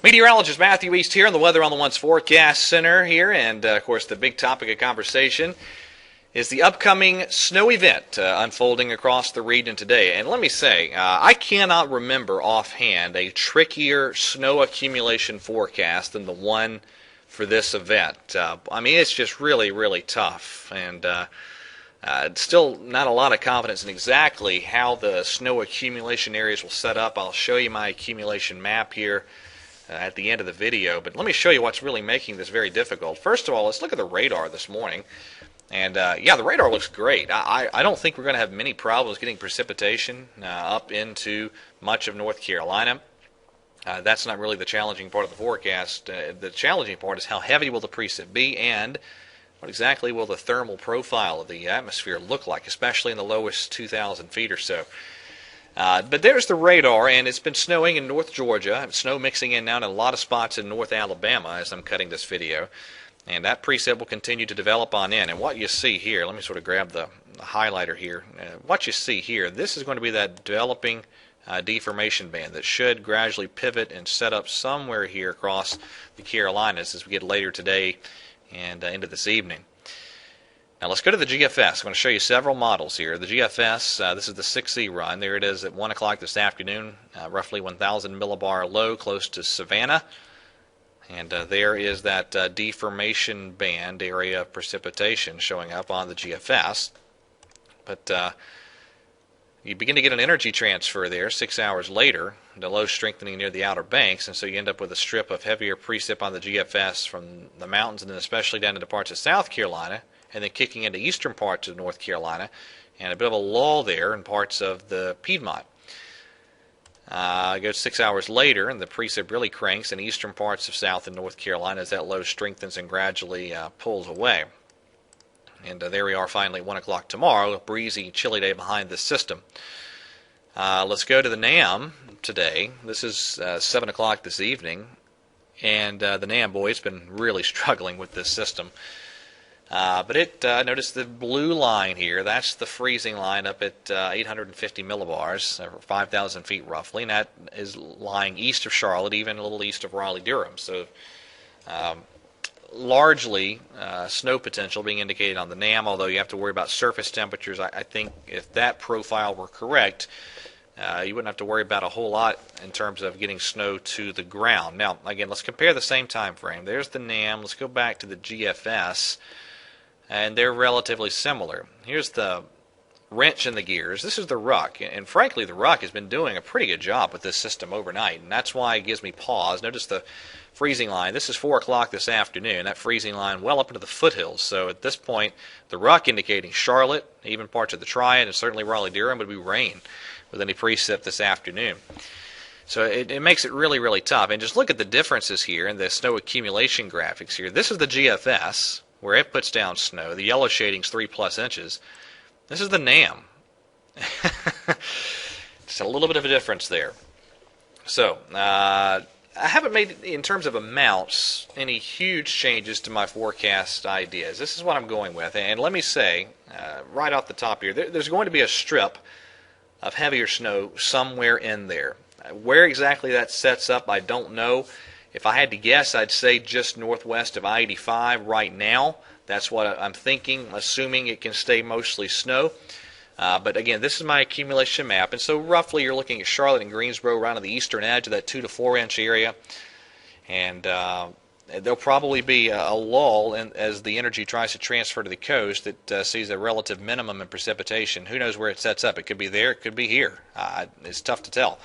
Meteorologist Matthew East here on the Weather on the One's Forecast Center here, and of course the big topic of conversation is the upcoming snow event unfolding across the region today. And let me say, I cannot remember offhand a trickier snow accumulation forecast than the one for this event. I mean, it's just really, really tough, and still not a lot of confidence in exactly how the snow accumulation areas will set up. I'll show you my accumulation map here at the end of the video, but let me show you what's really making this very difficult. First of all, let's look at the radar this morning. And yeah, the radar looks great. I don't think we're going to have many problems getting precipitation up into much of North Carolina. That's not really the challenging part of the forecast. The challenging part is how heavy will the precip be, and what exactly will the thermal profile of the atmosphere look like, especially in the lowest 2,000 feet or so. But there's the radar, and it's been snowing in North Georgia. Snow mixing in now in a lot of spots in North Alabama as I'm cutting this video. And that precip will continue to develop on in. And what you see here, let me sort of grab the highlighter here. What you see here, this is going to be that developing deformation band that should gradually pivot and set up somewhere here across the Carolinas as we get later today and into this evening. Now let's go to the GFS. I'm going to show you several models here. The GFS, this is the 6E run. There it is at 1 o'clock this afternoon, roughly 1,000 millibar low close to Savannah. And there is that deformation band area of precipitation showing up on the GFS. But you begin to get an energy transfer there 6 hours later, the low strengthening near the Outer Banks, and so you end up with a strip of heavier precip on the GFS from the mountains and then especially down into parts of South Carolina, and then kicking into eastern parts of North Carolina, and a bit of a lull there in parts of the Piedmont. It goes 6 hours later, and the precip really cranks in eastern parts of South and North Carolina as that low strengthens and gradually pulls away. And there we are finally at 1 o'clock tomorrow, a breezy, chilly day behind this system. Let's go to the NAM today. This is 7 o'clock this evening, and the NAM, boy, it's been really struggling with this system. But notice the blue line here, that's the freezing line up at 850 millibars, or 5,000 feet roughly, and that is lying east of Charlotte, even a little east of Raleigh-Durham. So largely snow potential being indicated on the NAM, although you have to worry about surface temperatures. I think if that profile were correct, you wouldn't have to worry about a whole lot in terms of getting snow to the ground. Now, again, let's compare the same time frame. There's the NAM. Let's go back to the GFS. And they're relatively similar. Here's the wrench in the gears. This is the ruck, and frankly the ruck has been doing a pretty good job with this system overnight, and that's why it gives me pause. Notice the freezing line. This is 4 o'clock this afternoon. That freezing line well up into the foothills. So at this point, the ruck indicating Charlotte, even parts of the Triad, and certainly Raleigh-Durham would be rain with any precip this afternoon. So it makes it really, really tough. And just look at the differences here in the snow accumulation graphics here. This is the GFS, where it puts down snow. The yellow shading's 3+ inches. This is the NAM. Just a little bit of a difference there. So, I haven't made, in terms of amounts, any huge changes to my forecast ideas. This is what I'm going with. And let me say, right off the top here, there's going to be a strip of heavier snow somewhere in there. Where exactly that sets up, I don't know. If I had to guess, I'd say just northwest of I-85 right now. That's what I'm thinking, assuming it can stay mostly snow. But again, this is my accumulation map, and so roughly you're looking at Charlotte and Greensboro around on the eastern edge of that 2 to 4 inch area. And there'll probably be a lull as the energy tries to transfer to the coast that sees a relative minimum in precipitation. Who knows where it sets up? It could be there, it could be here. It's tough to tell.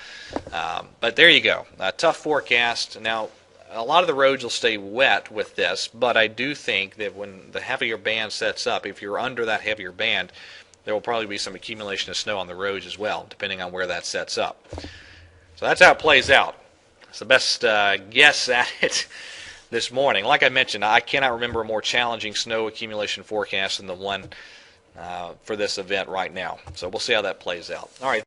But there you go. A tough forecast. Now, a lot of the roads will stay wet with this, but I do think that when the heavier band sets up, if you're under that heavier band, there will probably be some accumulation of snow on the roads as well, depending on where that sets up. So that's how it plays out. It's the best guess at it this morning. Like I mentioned, I cannot remember a more challenging snow accumulation forecast than the one for this event right now. So we'll see how that plays out. All right.